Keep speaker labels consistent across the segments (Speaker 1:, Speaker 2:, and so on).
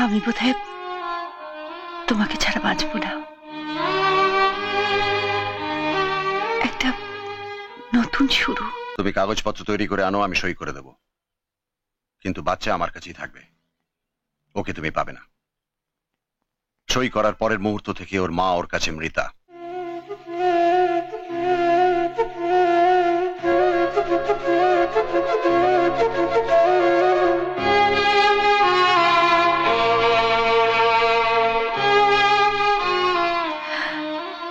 Speaker 1: আমি বোধহয় তোমাকে ছাড়া বাঁচব না। একটা নতুন শুরু।
Speaker 2: তুমি কাগজপত্র তৈরি করে আনো, আমি সই করে দেব, কিন্তু বাচ্চা আমার কাছেই থাকবে। ওকে তুমি পাবে না। সই করার পরের মুহূর্ত থেকে ওর মা ওর কাছে মৃতা।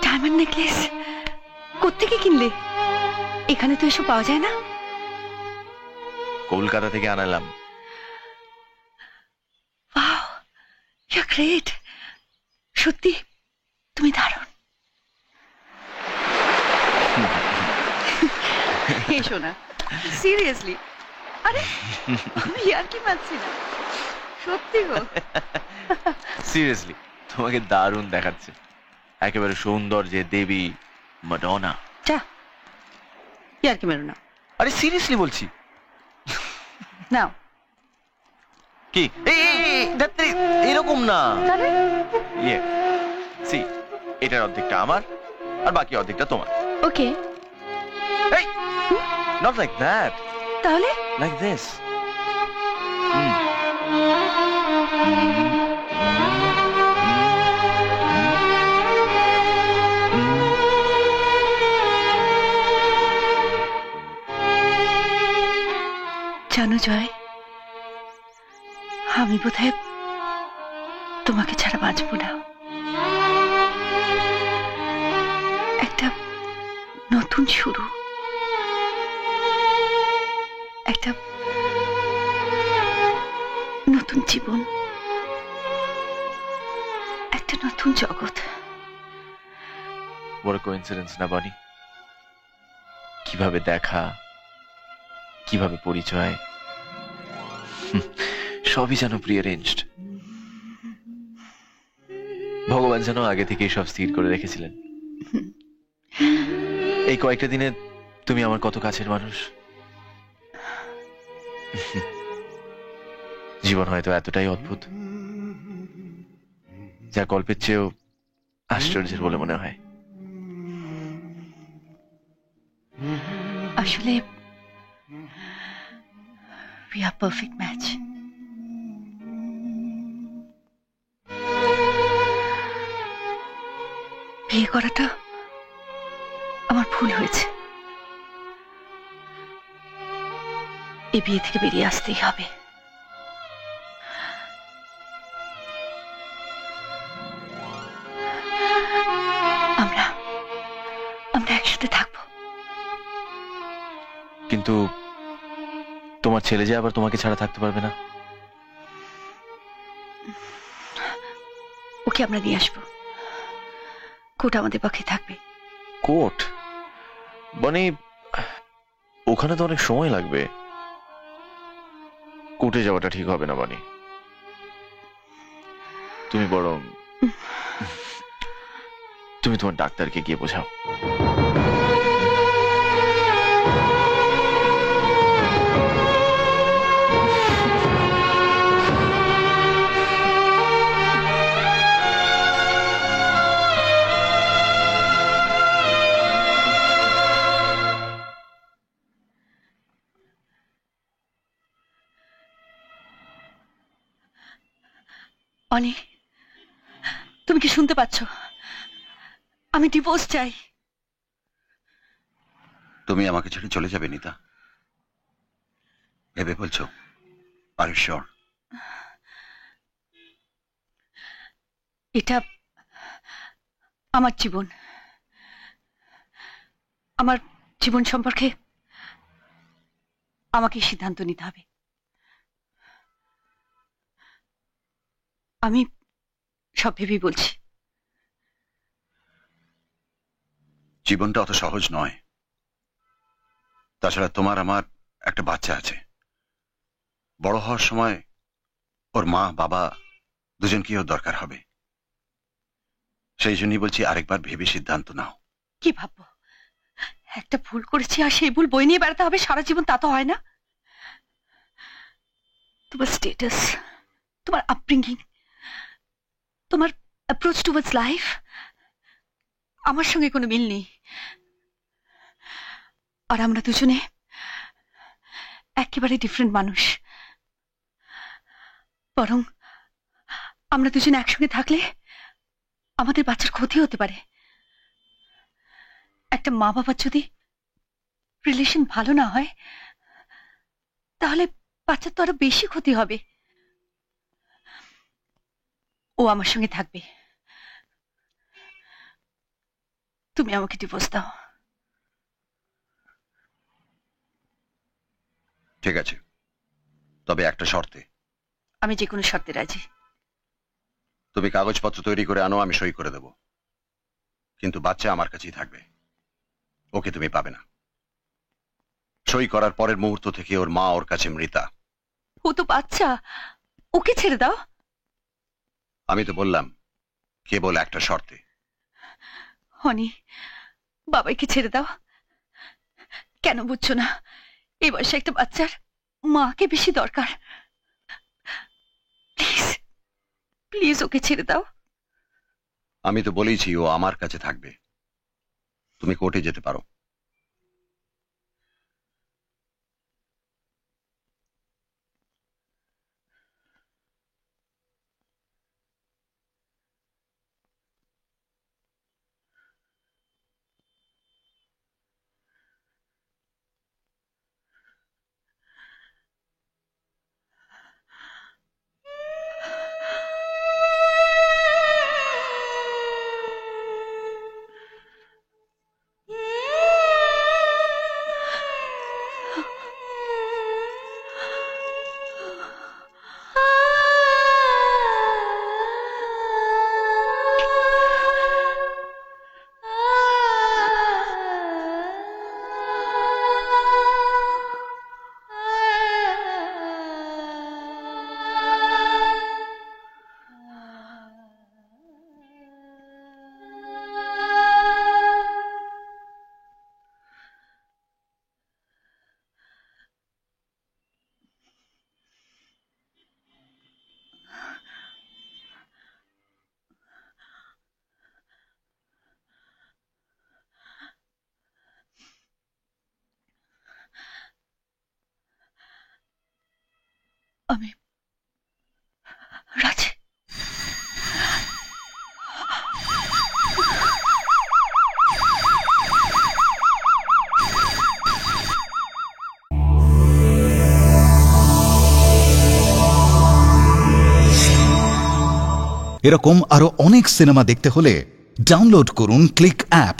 Speaker 1: ডায়মন্ড নেকলেস কোত্থেকে কিনলে? এখানে তো এসব পাওয়া যায় না।
Speaker 3: কলকাতা থেকে আনালাম।
Speaker 1: Wow, you are great. সত্যি তুমি দারুণ। এসো না, সিরিয়াসলি। আরে আমি আর কি পাচ্ছি না, সত্যি গো।
Speaker 3: সিরিয়াসলি তোমাকে দারুণ দেখাচ্ছে, একেবারে সৌন্দর্যে দেবী মাডোনা।
Speaker 1: যা, আর কি মেরো না।
Speaker 3: আরে সিরিয়াসলি বলছি।
Speaker 1: নাও।
Speaker 3: কি এরকম না,
Speaker 1: তাহলে
Speaker 3: ইয়ে সি, এটার অর্ধেকটা আমার আর বাকি অর্ধেকটা তোমার।
Speaker 1: ওকে,
Speaker 3: এই নট লাইক দ্যাট,
Speaker 1: তাহলে
Speaker 3: লাইক দিস।
Speaker 1: জানো জয়, আমি বোধহয় তোমাকে ছাড়া বাঁচব না। একটা নতুন শুরু, একটা নতুন জীবন, একটা নতুন জগৎ।
Speaker 3: বড় কোইন্সিডেন্স না বনি? কিভাবে দেখা, কিভাবে পরিচয়, সবই যেন প্রি অ্যারেঞ্জড। ভগবান যেন আগে থেকেই সব স্থির করে রেখেছিলেন। এই কয়েকটা দিনে তুমি আমার কত কাছের মানুষ। জীবন হয়তো এতটাই অদ্ভুত, যা গল্পের চেয়েও আশ্চর্যের বলে মনে হয়।
Speaker 1: আসলে we are perfect match. বিয়ে করাটা আমার ভুল হয়েছে। এই বিয়ে থেকে বেরিয়ে আসতেই হবে। আমরা একসাথে থাকবো।
Speaker 3: কিন্তু তোমার ছেলে যে আবার তোমাকে ছাড়া থাকতে পারবে না।
Speaker 1: ওকে আমরা নিয়ে আসবো, কোর্ট আমাদের পক্ষে থাকবে।
Speaker 3: কোর্ট? মানে ওখানে তো অনেক সময় লাগবে। কোর্টে যাওয়াটা ঠিক হবে না বানি। তুমি বরং তুমি তোমার ডাক্তারকে গিয়ে বোঝাও।
Speaker 1: অনি, তুমি কি শুনতে পাচ্ছ? আমি ডিভোর্স চাই।
Speaker 2: তুমি আমাকে ছেড়ে চলে যাবে নিতা? ভেবে বলছো? Are you sure?
Speaker 1: এটা আমার জীবন, আমার জীবন সম্পর্কে আমাকে সিদ্ধান্ত নিতে হবে। আমি সব ভেবেই বলছি।
Speaker 2: জীবনটা অত সহজ নয়। তাছাড়া তোমার আমার একটা বাচ্চা আছে। বড় হওয়ার সময় ওর মা বাবা দুজনকেও দরকার হবে। সেই জন্যই বলছি, আরেকবার ভেবে সিদ্ধান্ত নাও।
Speaker 1: কি ভাববো? একটা ভুল করেছি আর সেই ভুল বই নিয়ে বেড়াতে হবে সারা জীবন, তা তো হয় না। তোমার স্টেটাস, তোমার আপব্রিঙ্গিং, তোমার অ্যাপ্রোচ টুয়ার্ডস লাইফ আমার সঙ্গে কোনো মিল নেই। আর আমরা দুজনে একেবারে ডিফারেন্ট মানুষ। বরং আমরা দুজনে একসঙ্গে থাকলে আমাদের বাচ্চার ক্ষতি হতে পারে। একটা মা বাবার যদি রিলেশন ভালো না হয় তাহলে বাচ্চার তো আরো বেশি ক্ষতি হবে। ও আমার সঙ্গে থাকবে। তুমি আমাকে ডিভোর্স দাও।
Speaker 2: ঠিক আছে, তবে একটা শর্তে।
Speaker 1: আমি যে কোনো শর্তে রাজি।
Speaker 2: তুমি কাগজপত্র তৈরি করে আনো, আমি সই করে দেব, কিন্তু বাচ্চা আমার কাছেই থাকবে। ওকে তুমি পাবে না। সই করার পরের মুহূর্ত থেকে ওর মা ওর কাছে মৃতা।
Speaker 1: ও তো বাচ্চা, ওকে ছেড়ে দাও।
Speaker 2: আমি তো বললাম কেবল একটা শর্তে।
Speaker 1: হনি, বাবাইকে ছেড়ে দাও। কেন বুঝছো না? এই বয়সে একটা বাচ্চার মাকে বেশি দরকার। প্লিজ প্লিজ ওকে ছেড়ে দাও।
Speaker 2: আমি তো বলেইছি ও আমার কাছে থাকবে। তুমি কোর্টে যেতে পারো।
Speaker 1: আমি রাজি।
Speaker 4: এরকম আরো অনেক সিনেমা দেখতে হলে ডাউনলোড করুন ক্লিক অ্যাপ।